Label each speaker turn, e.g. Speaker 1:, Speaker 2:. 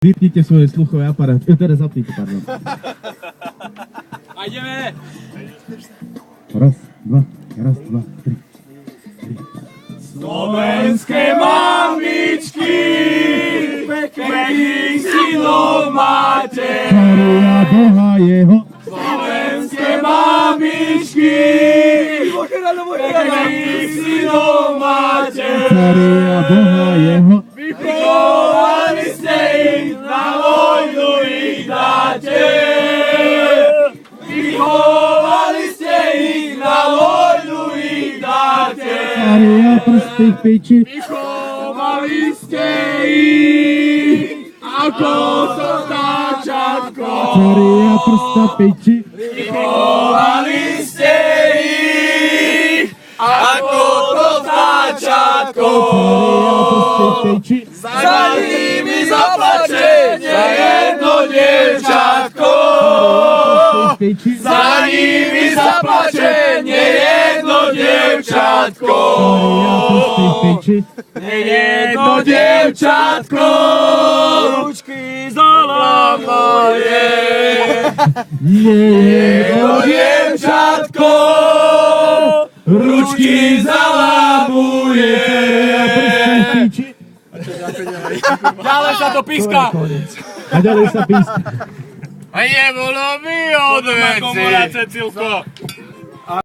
Speaker 1: Vypnite svoje sluchové aparáty. Teda zapnite, pardon.
Speaker 2: A ideme!
Speaker 1: Raz, dva, tri.
Speaker 2: Slovenské mamičky, pekných synov máte.
Speaker 1: Caria Boha jeho.
Speaker 2: Slovenské mamičky, pekných synov máte.
Speaker 1: Caria Boha jeho.
Speaker 2: Vychovali ste ich, na vojnu ich dáte. Vychovali ste ich, na vojnu ich dáte.
Speaker 1: Caria prsty v piči.
Speaker 2: Vychovali ste ich, ako to táčatko.
Speaker 1: Caria prsta v piči.
Speaker 2: Vychovali ste ich, ako to táčatko.
Speaker 1: Caria prsty v piči.
Speaker 2: Za nimi zaplače nejedno dievčatko. Za nimi zaplače nejedno dievčatko. Nejedno dievčatko. Ručky zalamuje. Nejedno dievčatko. Ručky zalamuje. Ďalej sa to píska.
Speaker 1: A ďalej sa píska.
Speaker 2: A nebolo mi od veci.